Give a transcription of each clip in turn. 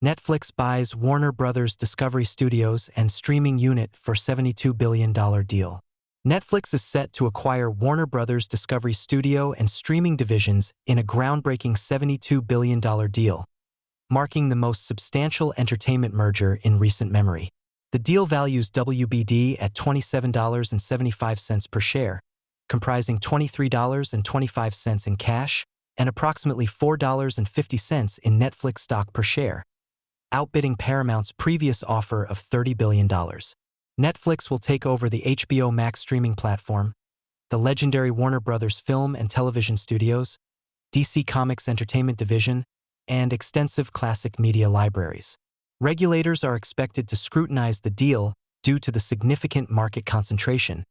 Netflix buys Warner Brothers Discovery Studios and streaming unit for $72 billion deal. Netflix is set to acquire Warner Brothers Discovery Studio and streaming divisions in a groundbreaking $72 billion deal, marking the most substantial entertainment merger in recent memory. The deal values WBD at $27.75 per share, comprising $23.25 in cash and approximately $4.50 in Netflix stock per share, outbidding Paramount's previous offer of $30 billion. Netflix will take over the HBO Max streaming platform, the legendary Warner Brothers film and television studios, DC Comics entertainment division, and extensive classic media libraries. Regulators are expected to scrutinize the deal due to the significant market concentration,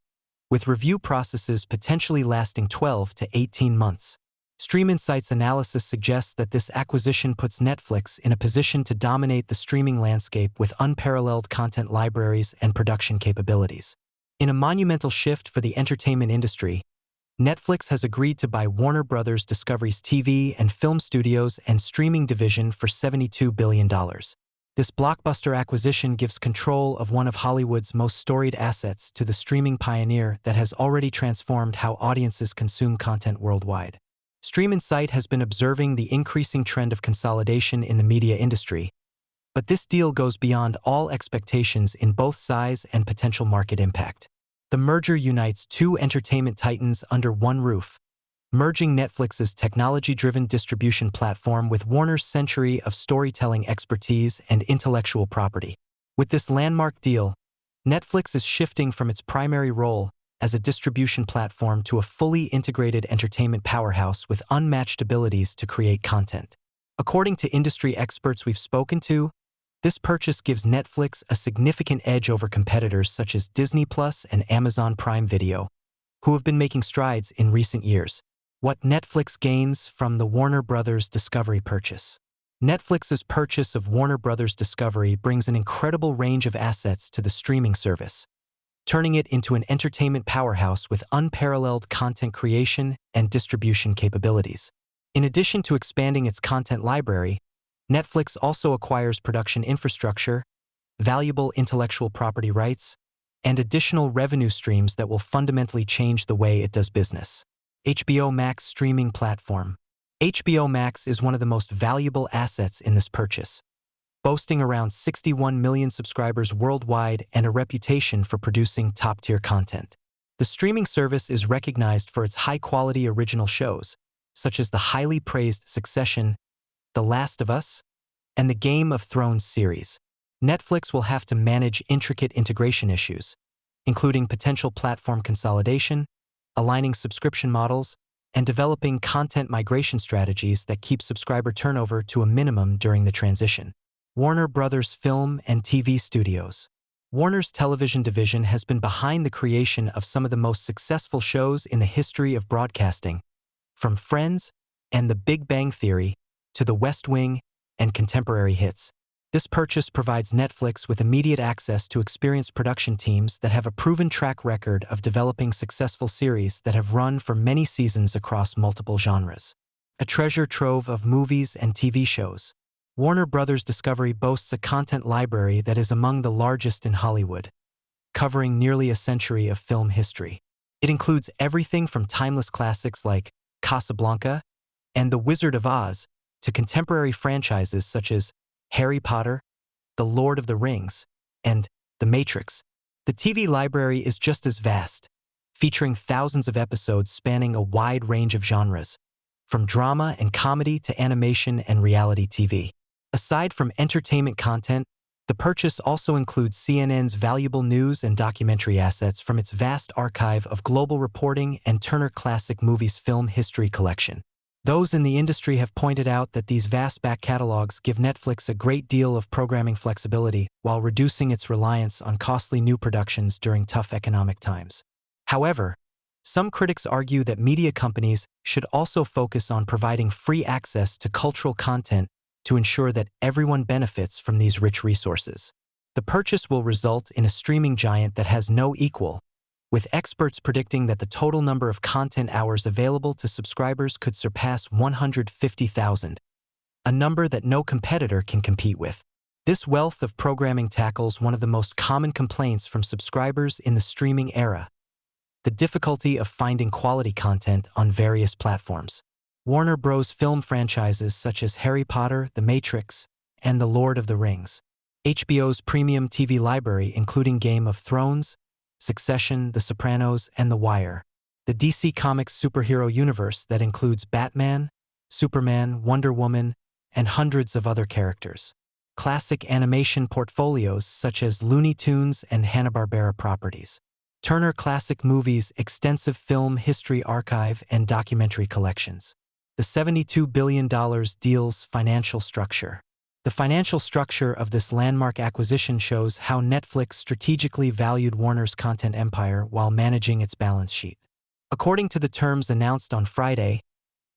with review processes potentially lasting 12 to 18 months. StreamInsight's analysis suggests that this acquisition puts Netflix in a position to dominate the streaming landscape with unparalleled content libraries and production capabilities. In a monumental shift for the entertainment industry, Netflix has agreed to buy Warner Brothers Discovery's TV and film studios and streaming division for $72 billion. This blockbuster acquisition gives control of one of Hollywood's most storied assets to the streaming pioneer that has already transformed how audiences consume content worldwide. StreamInsight has been observing the increasing trend of consolidation in the media industry, but this deal goes beyond all expectations in both size and potential market impact. The merger unites two entertainment titans under one roof, merging Netflix's technology-driven distribution platform with Warner's century of storytelling expertise and intellectual property. With this landmark deal, Netflix is shifting from its primary role as a distribution platform to a fully integrated entertainment powerhouse with unmatched abilities to create content. According to industry experts we've spoken to, this purchase gives Netflix a significant edge over competitors such as Disney Plus and Amazon Prime Video, who have been making strides in recent years. What Netflix gains from the Warner Brothers Discovery purchase. Netflix's purchase of Warner Brothers Discovery brings an incredible range of assets to the streaming service, turning it into an entertainment powerhouse with unparalleled content creation and distribution capabilities. In addition to expanding its content library, Netflix also acquires production infrastructure, valuable intellectual property rights, and additional revenue streams that will fundamentally change the way it does business. HBO Max streaming platform. HBO Max is one of the most valuable assets in this purchase, boasting around 61 million subscribers worldwide and a reputation for producing top-tier content. The streaming service is recognized for its high-quality original shows, such as the highly praised Succession, The Last of Us, and the Game of Thrones series. Netflix will have to manage intricate integration issues, including potential platform consolidation, aligning subscription models, and developing content migration strategies that keep subscriber turnover to a minimum during the transition. Warner Brothers Film and TV Studios. Warner's television division has been behind the creation of some of the most successful shows in the history of broadcasting, from Friends and The Big Bang Theory to The West Wing and contemporary hits. This purchase provides Netflix with immediate access to experienced production teams that have a proven track record of developing successful series that have run for many seasons across multiple genres. A treasure trove of movies and TV shows. Warner Brothers Discovery boasts a content library that is among the largest in Hollywood, covering nearly a century of film history. It includes everything from timeless classics like Casablanca and The Wizard of Oz to contemporary franchises such as Harry Potter, The Lord of the Rings, and The Matrix. The TV library is just as vast, featuring thousands of episodes spanning a wide range of genres, from drama and comedy to animation and reality TV. Aside from entertainment content, the purchase also includes CNN's valuable news and documentary assets from its vast archive of global reporting and Turner Classic Movies film history collection. Those in the industry have pointed out that these vast back catalogs give Netflix a great deal of programming flexibility while reducing its reliance on costly new productions during tough economic times. However, some critics argue that media companies should also focus on providing free access to cultural content to ensure that everyone benefits from these rich resources. The purchase will result in a streaming giant that has no equal, with experts predicting that the total number of content hours available to subscribers could surpass 150,000. a number that no competitor can compete with. This wealth of programming tackles one of the most common complaints from subscribers in the streaming era: the difficulty of finding quality content on various platforms. Warner Bros. Film franchises such as Harry Potter, The Matrix, and The Lord of the Rings. HBO's premium TV library including Game of Thrones, Succession, The Sopranos, and The Wire. The DC Comics superhero universe that includes Batman, Superman, Wonder Woman, and hundreds of other characters. Classic animation portfolios such as Looney Tunes and Hanna-Barbera properties. Turner Classic Movies' extensive film history archive and documentary collections. The $72 billion deal's financial structure. The financial structure of this landmark acquisition shows how Netflix strategically valued Warner's content empire while managing its balance sheet. According to the terms announced on Friday,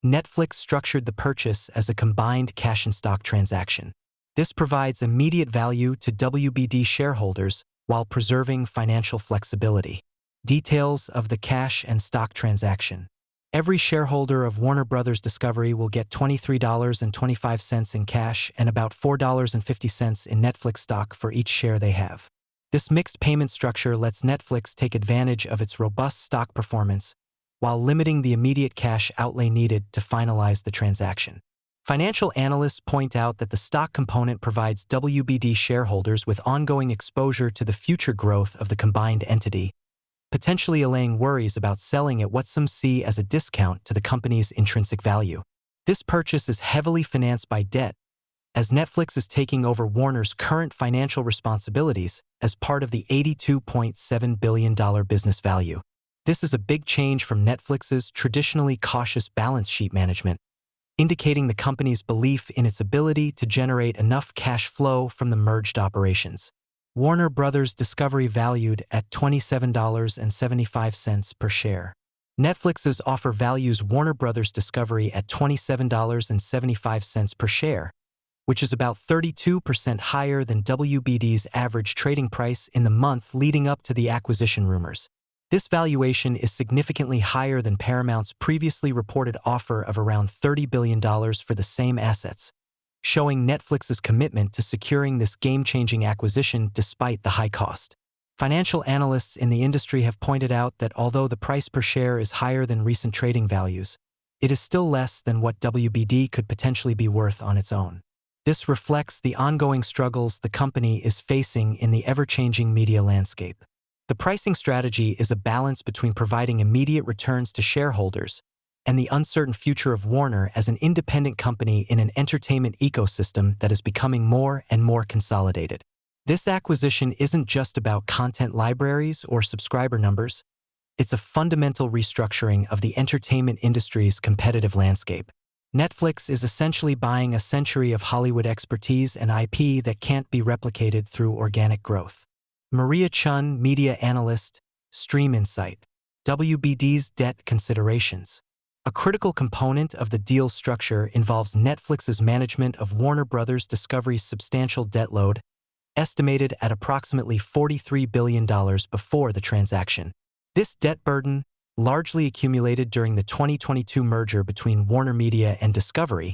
Netflix structured the purchase as a combined cash and stock transaction. This provides immediate value to WBD shareholders while preserving financial flexibility. Details of the cash and stock transaction. Every shareholder of Warner Bros. Discovery will get $23.25 in cash and about $4.50 in Netflix stock for each share they have. This mixed payment structure lets Netflix take advantage of its robust stock performance while limiting the immediate cash outlay needed to finalize the transaction. Financial analysts point out that the stock component provides WBD shareholders with ongoing exposure to the future growth of the combined entity, potentially allaying worries about selling at what some see as a discount to the company's intrinsic value. This purchase is heavily financed by debt, as Netflix is taking over Warner's current financial responsibilities as part of the $82.7 billion business value. This is a big change from Netflix's traditionally cautious balance sheet management, indicating the company's belief in its ability to generate enough cash flow from the merged operations. Warner Bros. Discovery valued at $27.75 per share. Netflix's offer values Warner Bros. Discovery at $27.75 per share, which is about 32% higher than WBD's average trading price in the month leading up to the acquisition rumors. This valuation is significantly higher than Paramount's previously reported offer of around $30 billion for the same assets, showing Netflix's commitment to securing this game-changing acquisition despite the high cost. Financial analysts in the industry have pointed out that although the price per share is higher than recent trading values, it is still less than what WBD could potentially be worth on its own. This reflects the ongoing struggles the company is facing in the ever-changing media landscape. The pricing strategy is a balance between providing immediate returns to shareholders and the uncertain future of Warner as an independent company in an entertainment ecosystem that is becoming more and more consolidated. This acquisition isn't just about content libraries or subscriber numbers. It's a fundamental restructuring of the entertainment industry's competitive landscape. Netflix is essentially buying a century of Hollywood expertise and IP that can't be replicated through organic growth. Maria Chun, media analyst, StreamInsight. WBD's debt considerations. A critical component of the deal structure involves Netflix's management of Warner Bros. Discovery's substantial debt load, estimated at approximately $43 billion before the transaction. This debt burden, largely accumulated during the 2022 merger between Warner Media and Discovery,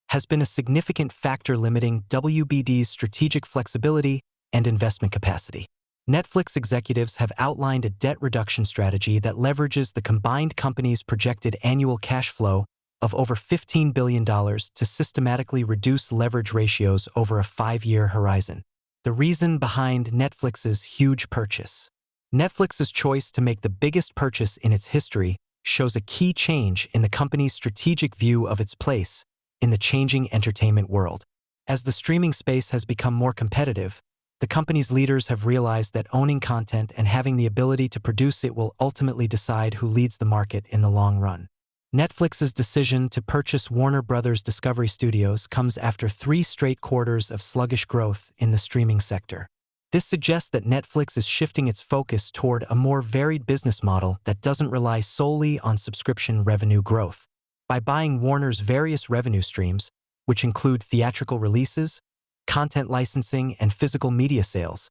has been a significant factor limiting WBD's strategic flexibility and investment capacity. Netflix executives have outlined a debt reduction strategy that leverages the combined company's projected annual cash flow of over $15 billion to systematically reduce leverage ratios over a 5-year horizon. The reason behind Netflix's huge purchase. Netflix's choice to make the biggest purchase in its history shows a key change in the company's strategic view of its place in the changing entertainment world. As the streaming space has become more competitive, the company's leaders have realized that owning content and having the ability to produce it will ultimately decide who leads the market in the long run. Netflix's decision to purchase Warner Bros. Discovery Studios comes after 3 straight quarters of sluggish growth in the streaming sector. This suggests that Netflix is shifting its focus toward a more varied business model that doesn't rely solely on subscription revenue growth. By buying Warner's various revenue streams, which include theatrical releases, content licensing, and physical media sales,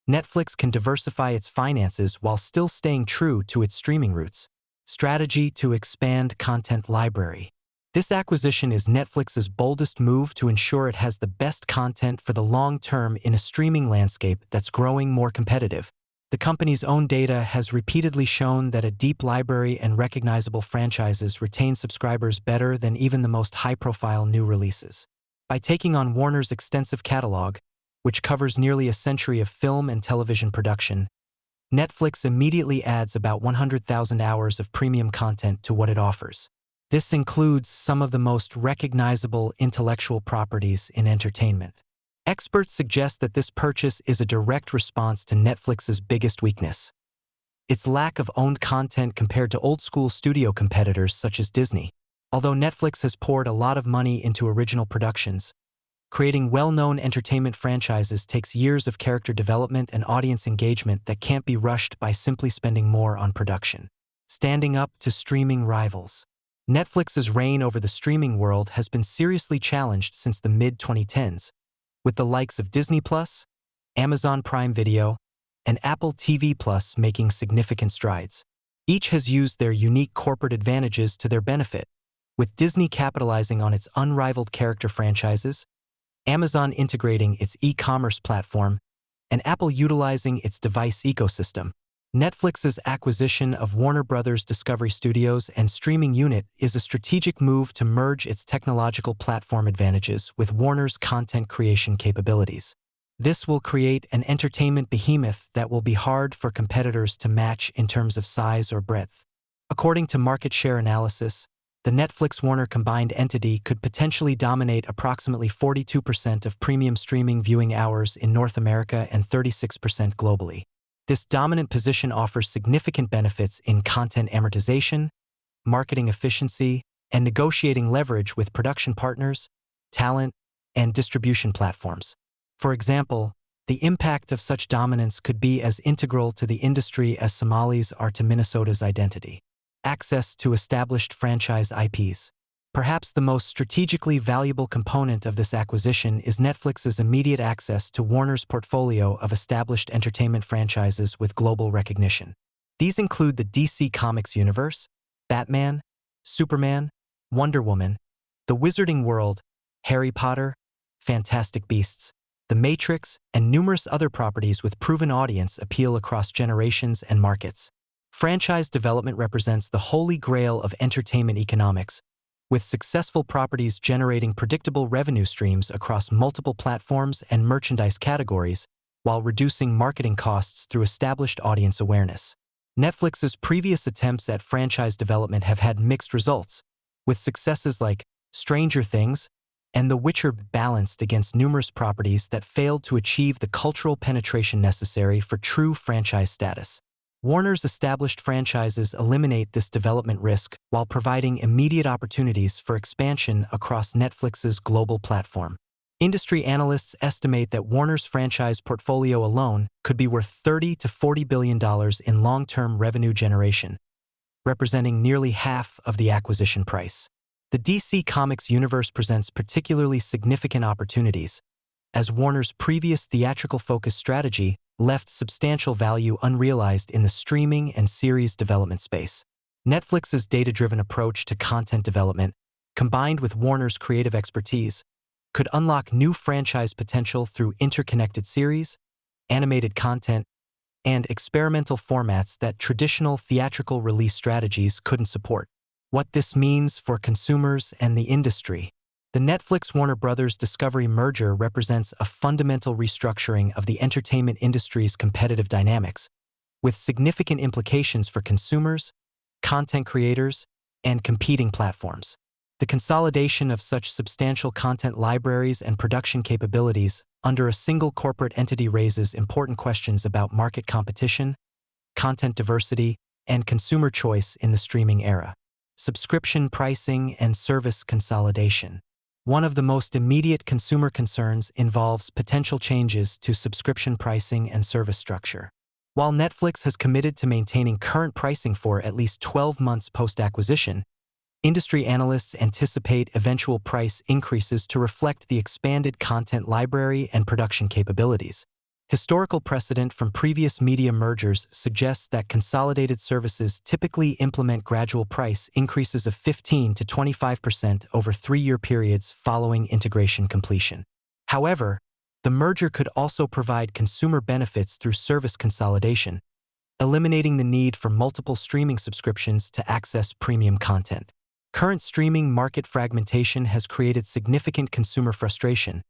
Netflix can diversify its finances while still staying true to its streaming roots. Strategy to expand content library. This acquisition is Netflix's boldest move to ensure it has the best content for the long term in a streaming landscape that's growing more competitive. The company's own data has repeatedly shown that a deep library and recognizable franchises retain subscribers better than even the most high-profile new releases. By taking on Warner's extensive catalog, which covers nearly a century of film and television production, Netflix immediately adds about 100,000 hours of premium content to what it offers. This includes some of the most recognizable intellectual properties in entertainment. Experts suggest that this purchase is a direct response to Netflix's biggest weakness: its lack of owned content compared to old-school studio competitors such as Disney. Although Netflix has poured a lot of money into original productions, creating well-known entertainment franchises takes years of character development and audience engagement that can't be rushed by simply spending more on production. Standing up to streaming rivals. Netflix's reign over the streaming world has been seriously challenged since the mid-2010s, with the likes of Disney+, Amazon Prime Video, and Apple TV+ making significant strides. Each has used their unique corporate advantages to their benefit, with Disney capitalizing on its unrivaled character franchises, Amazon integrating its e-commerce platform, and Apple utilizing its device ecosystem. Netflix's acquisition of Warner Bros. Discovery Studios and streaming unit is a strategic move to merge its technological platform advantages with Warner's content creation capabilities. This will create an entertainment behemoth that will be hard for competitors to match in terms of size or breadth. According to market share analysis, the Netflix-Warner combined entity could potentially dominate approximately 42% of premium streaming viewing hours in North America and 36% globally. This dominant position offers significant benefits in content amortization, marketing efficiency, and negotiating leverage with production partners, talent, and distribution platforms. For example, the impact of such dominance could be as integral to the industry as Somalis are to Minnesota's identity. Access to established franchise IPs. Perhaps the most strategically valuable component of this acquisition is Netflix's immediate access to Warner's portfolio of established entertainment franchises with global recognition. These include the DC Comics universe, Batman, Superman, Wonder Woman, The Wizarding World, Harry Potter, Fantastic Beasts, The Matrix, and numerous other properties with proven audience appeal across generations and markets. Franchise development represents the holy grail of entertainment economics, with successful properties generating predictable revenue streams across multiple platforms and merchandise categories, while reducing marketing costs through established audience awareness. Netflix's previous attempts at franchise development have had mixed results, with successes like Stranger Things and The Witcher balanced against numerous properties that failed to achieve the cultural penetration necessary for true franchise status. Warner's established franchises eliminate this development risk while providing immediate opportunities for expansion across Netflix's global platform. Industry analysts estimate that Warner's franchise portfolio alone could be worth $30 to $40 billion in long-term revenue generation, representing nearly half of the acquisition price. The DC Comics universe presents particularly significant opportunities, as Warner's previous theatrical-focused strategy left substantial value unrealized in the streaming and series development space. Netflix's data-driven approach to content development, combined with Warner's creative expertise, could unlock new franchise potential through interconnected series, animated content, and experimental formats that traditional theatrical release strategies couldn't support. What this means for consumers and the industry. The Netflix-Warner Bros. Discovery merger represents a fundamental restructuring of the entertainment industry's competitive dynamics, with significant implications for consumers, content creators, and competing platforms. The consolidation of such substantial content libraries and production capabilities under a single corporate entity raises important questions about market competition, content diversity, and consumer choice in the streaming era. Subscription pricing and service consolidation. One of the most immediate consumer concerns involves potential changes to subscription pricing and service structure. While Netflix has committed to maintaining current pricing for at least 12 months post-acquisition, industry analysts anticipate eventual price increases to reflect the expanded content library and production capabilities. Historical precedent from previous media mergers suggests that consolidated services typically implement gradual price increases of 15 to 25% over 3-year periods following integration completion. However, the merger could also provide consumer benefits through service consolidation, eliminating the need for multiple streaming subscriptions to access premium content. Current streaming market fragmentation has created significant consumer frustration,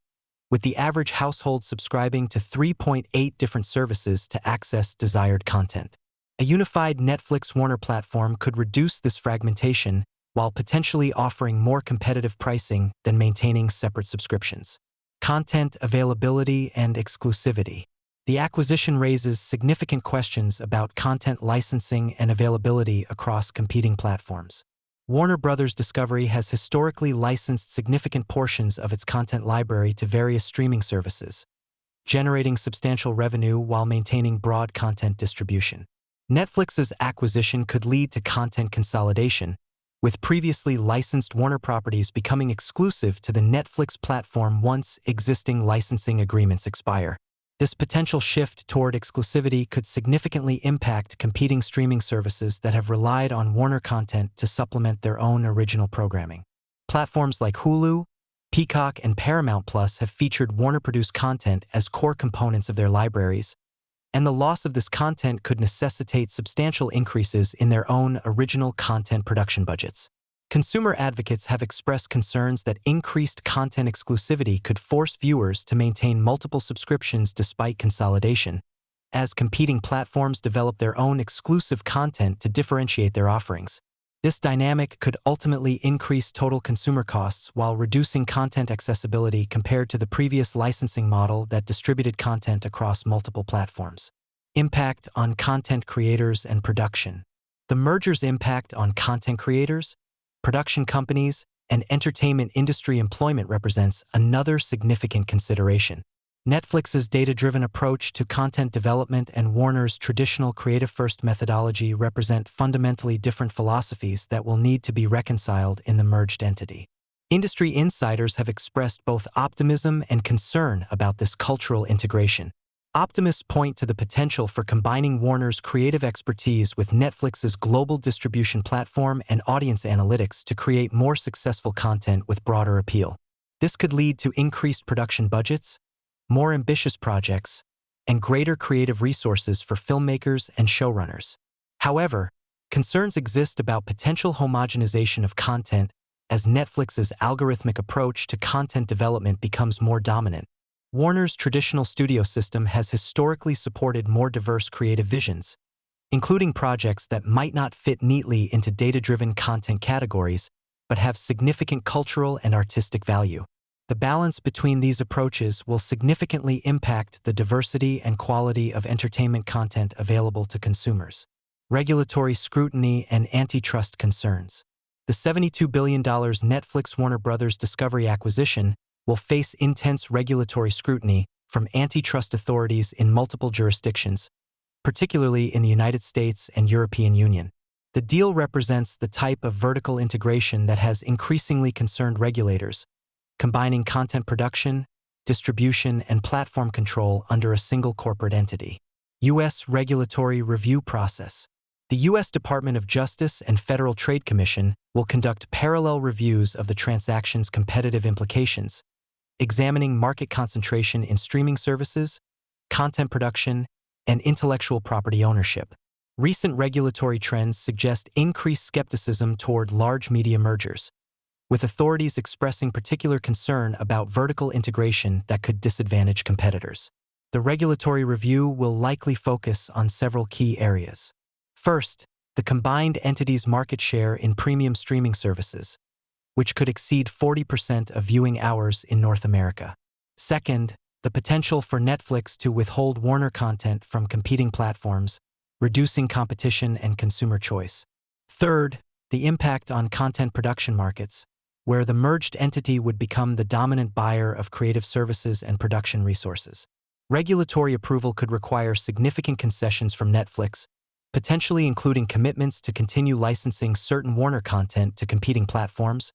with the average household subscribing to 3.8 different services to access desired content. A unified Netflix-Warner platform could reduce this fragmentation while potentially offering more competitive pricing than maintaining separate subscriptions. Content availability and exclusivity. The acquisition raises significant questions about content licensing and availability across competing platforms. Warner Bros. Discovery has historically licensed significant portions of its content library to various streaming services, generating substantial revenue while maintaining broad content distribution. Netflix's acquisition could lead to content consolidation, with previously licensed Warner properties becoming exclusive to the Netflix platform once existing licensing agreements expire. This potential shift toward exclusivity could significantly impact competing streaming services that have relied on Warner content to supplement their own original programming. Platforms like Hulu, Peacock, and Paramount Plus have featured Warner-produced content as core components of their libraries, and the loss of this content could necessitate substantial increases in their own original content production budgets. Consumer advocates have expressed concerns that increased content exclusivity could force viewers to maintain multiple subscriptions despite consolidation, as competing platforms develop their own exclusive content to differentiate their offerings. This dynamic could ultimately increase total consumer costs while reducing content accessibility compared to the previous licensing model that distributed content across multiple platforms. Impact on content creators and production. The merger's impact on content creators, production companies, and entertainment industry employment represents another significant consideration. Netflix's data-driven approach to content development and Warner's traditional creative-first methodology represent fundamentally different philosophies that will need to be reconciled in the merged entity. Industry insiders have expressed both optimism and concern about this cultural integration. Optimists point to the potential for combining Warner's creative expertise with Netflix's global distribution platform and audience analytics to create more successful content with broader appeal. This could lead to increased production budgets, more ambitious projects, and greater creative resources for filmmakers and showrunners. However, concerns exist about potential homogenization of content as Netflix's algorithmic approach to content development becomes more dominant. Warner's traditional studio system has historically supported more diverse creative visions, including projects that might not fit neatly into data-driven content categories but have significant cultural and artistic value. The balance between these approaches will significantly impact the diversity and quality of entertainment content available to consumers. Regulatory scrutiny and antitrust concerns. The $72 billion Netflix Warner Bros. Discovery acquisition will face intense regulatory scrutiny from antitrust authorities in multiple jurisdictions, particularly in the United States and European Union. The deal represents the type of vertical integration that has increasingly concerned regulators, combining content production, distribution, and platform control under a single corporate entity. U.S. Regulatory Review Process. The U.S. Department of Justice and Federal Trade Commission will conduct parallel reviews of the transaction's competitive implications, examining market concentration in streaming services, content production, and intellectual property ownership. Recent regulatory trends suggest increased skepticism toward large media mergers, with authorities expressing particular concern about vertical integration that could disadvantage competitors. The regulatory review will likely focus on several key areas. First, the combined entity's market share in premium streaming services, which could exceed 40% of viewing hours in North America. Second, the potential for Netflix to withhold Warner content from competing platforms, reducing competition and consumer choice. Third, the impact on content production markets, where the merged entity would become the dominant buyer of creative services and production resources. Regulatory approval could require significant concessions from Netflix, potentially including commitments to continue licensing certain Warner content to competing platforms,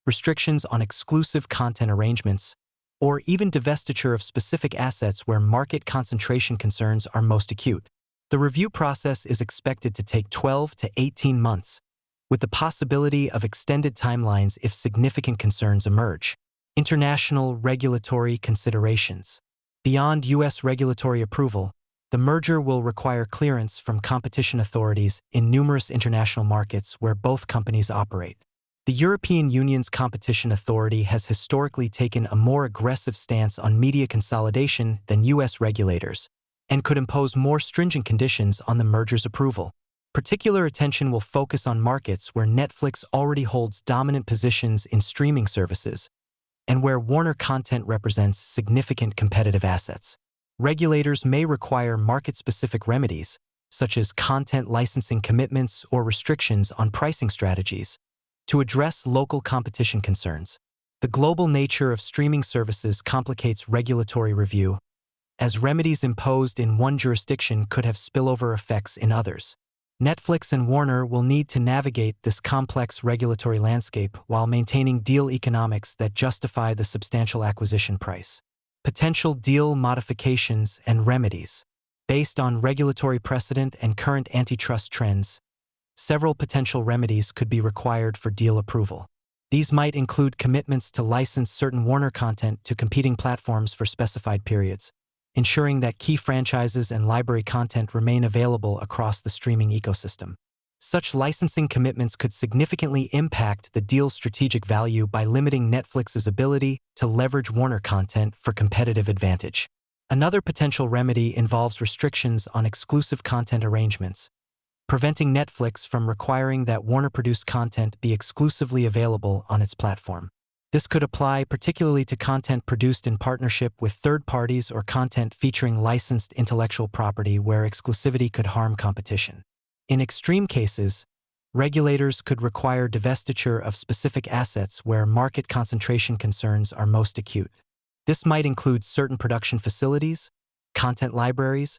restrictions on exclusive content arrangements, or even divestiture of specific assets where market concentration concerns are most acute. The review process is expected to take 12 to 18 months, with the possibility of extended timelines if significant concerns emerge. International regulatory considerations. Beyond U.S. regulatory approval, the merger will require clearance from competition authorities in numerous international markets where both companies operate. The European Union's competition authority has historically taken a more aggressive stance on media consolidation than U.S. regulators, and could impose more stringent conditions on the merger's approval. Particular attention will focus on markets where Netflix already holds dominant positions in streaming services, and where Warner content represents significant competitive assets. Regulators may require market-specific remedies, such as content licensing commitments or restrictions on pricing strategies, to address local competition concerns. The global nature of streaming services complicates regulatory review, as remedies imposed in one jurisdiction could have spillover effects in others. Netflix and Warner will need to navigate this complex regulatory landscape while maintaining deal economics that justify the substantial acquisition price. Potential deal modifications and remedies. Based on regulatory precedent and current antitrust trends, several potential remedies could be required for deal approval. These might include commitments to license certain Warner content to competing platforms for specified periods, ensuring that key franchises and library content remain available across the streaming ecosystem. Such licensing commitments could significantly impact the deal's strategic value by limiting Netflix's ability to leverage Warner content for competitive advantage. Another potential remedy involves restrictions on exclusive content arrangements, preventing Netflix from requiring that Warner-produced content be exclusively available on its platform. This could apply particularly to content produced in partnership with third parties or content featuring licensed intellectual property where exclusivity could harm competition. In extreme cases, regulators could require divestiture of specific assets where market concentration concerns are most acute. This might include certain production facilities, content libraries,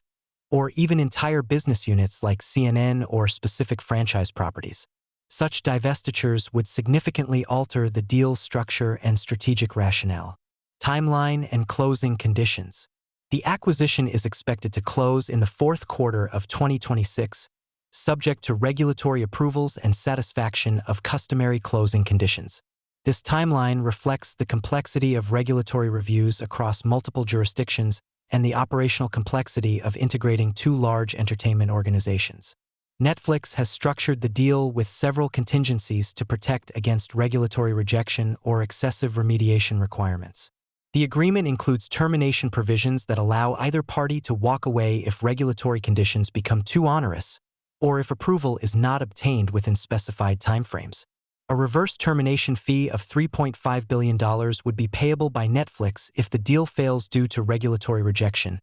or even entire business units like CNN or specific franchise properties. Such divestitures would significantly alter the deal's structure and strategic rationale. Timeline and closing conditions. The acquisition is expected to close in the fourth quarter of 2026, subject to regulatory approvals and satisfaction of customary closing conditions. This timeline reflects the complexity of regulatory reviews across multiple jurisdictions and the operational complexity of integrating two large entertainment organizations. Netflix has structured the deal with several contingencies to protect against regulatory rejection or excessive remediation requirements. The agreement includes termination provisions that allow either party to walk away if regulatory conditions become too onerous, or if approval is not obtained within specified timeframes. A reverse termination fee of $3.5 billion would be payable by Netflix if the deal fails due to regulatory rejection,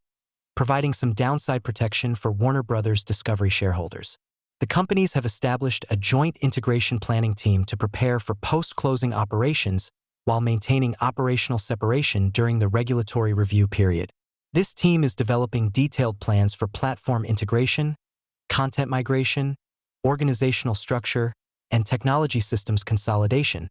providing some downside protection for Warner Bros. Discovery shareholders. The companies have established a joint integration planning team to prepare for post-closing operations while maintaining operational separation during the regulatory review period. This team is developing detailed plans for platform integration, content migration, organizational structure, and technology systems consolidation,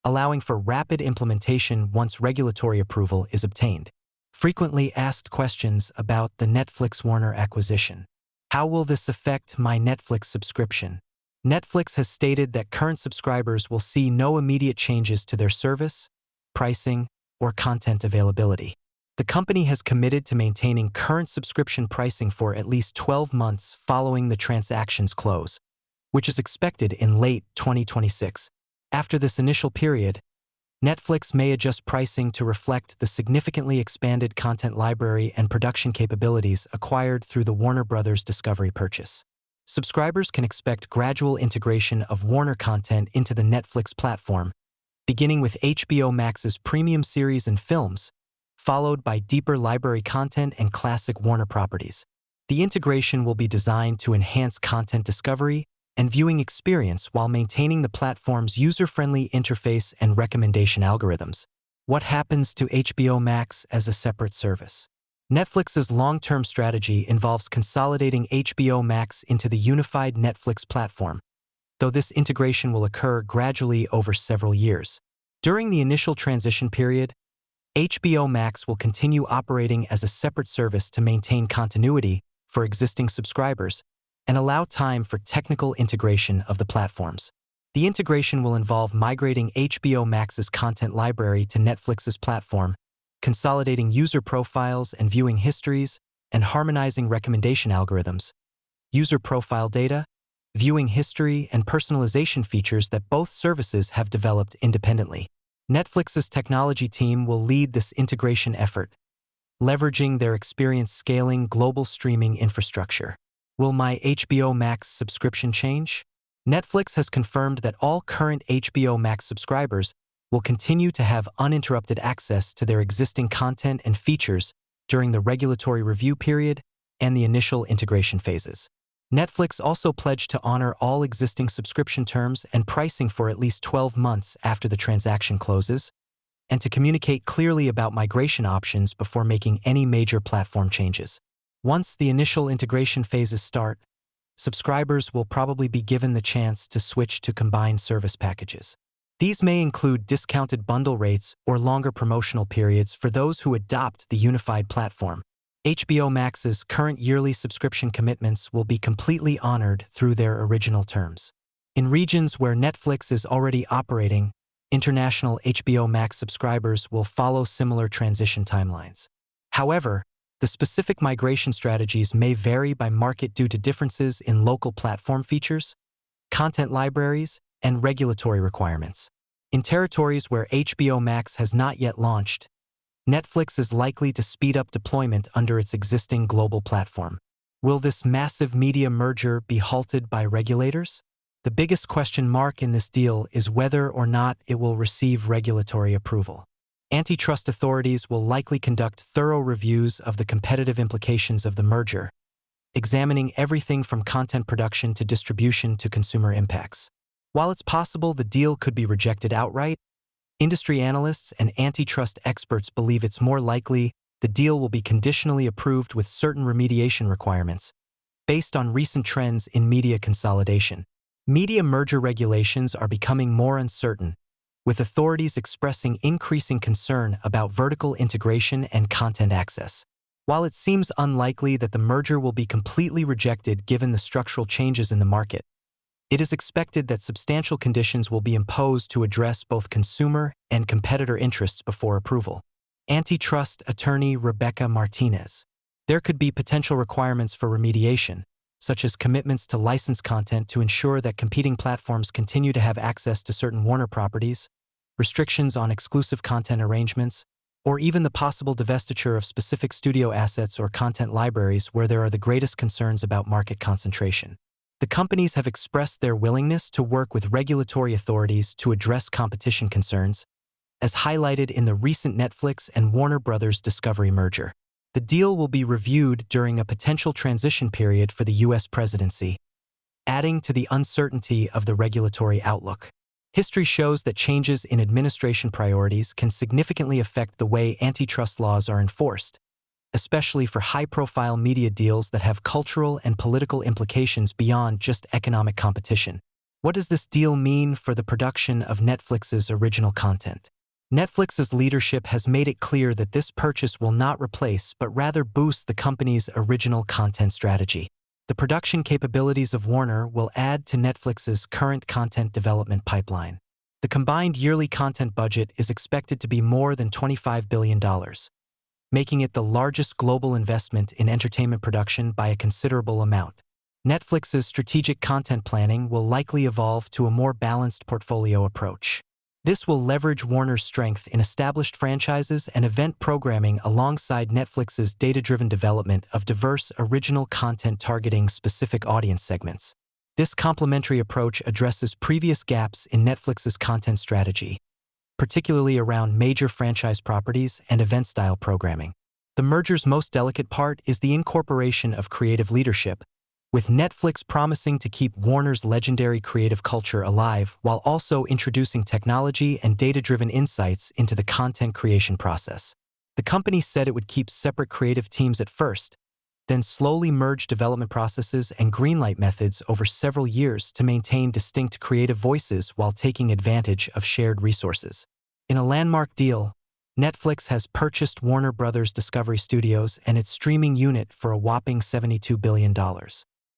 allowing for rapid implementation once regulatory approval is obtained. Frequently asked questions about the Netflix-Warner acquisition. How will this affect my Netflix subscription? Netflix has stated that current subscribers will see no immediate changes to their service, pricing, or content availability. The company has committed to maintaining current subscription pricing for at least 12 months following the transaction's close, which is expected in late 2026. After this initial period, Netflix may adjust pricing to reflect the significantly expanded content library and production capabilities acquired through the Warner Bros. Discovery purchase. Subscribers can expect gradual integration of Warner content into the Netflix platform, beginning with HBO Max's premium series and films, followed by deeper library content and classic Warner properties. The integration will be designed to enhance content discovery and viewing experience while maintaining the platform's user-friendly interface and recommendation algorithms. What happens to HBO Max as a separate service? Netflix's long-term strategy involves consolidating HBO Max into the unified Netflix platform, though this integration will occur gradually over several years. During the initial transition period, HBO Max will continue operating as a separate service to maintain continuity for existing subscribers and allow time for technical integration of the platforms. The integration will involve migrating HBO Max's content library to Netflix's platform, consolidating user profiles and viewing histories, and harmonizing recommendation algorithms. User profile data, viewing history, and personalization features that both services have developed independently. Netflix's technology team will lead this integration effort, leveraging their experience scaling global streaming infrastructure. Will my HBO Max subscription change? Netflix has confirmed that all current HBO Max subscribers will continue to have uninterrupted access to their existing content and features during the regulatory review period and the initial integration phases. Netflix also pledged to honor all existing subscription terms and pricing for at least 12 months after the transaction closes, and to communicate clearly about migration options before making any major platform changes. Once the initial integration phases start, subscribers will probably be given the chance to switch to combined service packages. These may include discounted bundle rates or longer promotional periods for those who adopt the unified platform. HBO Max's current yearly subscription commitments will be completely honored through their original terms. In regions where Netflix is already operating, international HBO Max subscribers will follow similar transition timelines. However, the specific migration strategies may vary by market due to differences in local platform features, content libraries, and regulatory requirements. In territories where HBO Max has not yet launched, Netflix is likely to speed up deployment under its existing global platform. Will this massive media merger be halted by regulators? The biggest question mark in this deal is whether or not it will receive regulatory approval. Antitrust authorities will likely conduct thorough reviews of the competitive implications of the merger, examining everything from content production to distribution to consumer impacts. While it's possible the deal could be rejected outright, industry analysts and antitrust experts believe it's more likely the deal will be conditionally approved with certain remediation requirements, based on recent trends in media consolidation. Media merger regulations are becoming more uncertain, with authorities expressing increasing concern about vertical integration and content access. While it seems unlikely that the merger will be completely rejected given the structural changes in the market, it is expected that substantial conditions will be imposed to address both consumer and competitor interests before approval. Antitrust attorney Rebecca Martinez. There could be potential requirements for remediation, such as commitments to license content to ensure that competing platforms continue to have access to certain Warner properties, restrictions on exclusive content arrangements, or even the possible divestiture of specific studio assets or content libraries where there are the greatest concerns about market concentration. The companies have expressed their willingness to work with regulatory authorities to address competition concerns, as highlighted in the recent Netflix and Warner Bros. Discovery merger. The deal will be reviewed during a potential transition period for the U.S. presidency, adding to the uncertainty of the regulatory outlook. History shows that changes in administration priorities can significantly affect the way antitrust laws are enforced, especially for high-profile media deals that have cultural and political implications beyond just economic competition. What does this deal mean for the production of Netflix's original content? Netflix's leadership has made it clear that this purchase will not replace but rather boost the company's original content strategy. The production capabilities of Warner will add to Netflix's current content development pipeline. The combined yearly content budget is expected to be more than $25 billion. Making it the largest global investment in entertainment production by a considerable amount. Netflix's strategic content planning will likely evolve to a more balanced portfolio approach. This will leverage Warner's strength in established franchises and event programming alongside Netflix's data-driven development of diverse original content targeting specific audience segments. This complementary approach addresses previous gaps in Netflix's content strategy, particularly around major franchise properties and event-style programming. The merger's most delicate part is the incorporation of creative leadership, with Netflix promising to keep Warner's legendary creative culture alive while also introducing technology and data-driven insights into the content creation process. The company said it would keep separate creative teams at first, then slowly merge development processes and greenlight methods over several years to maintain distinct creative voices while taking advantage of shared resources. In a landmark deal, Netflix has purchased Warner Brothers Discovery Studios and its streaming unit for a whopping $72 billion.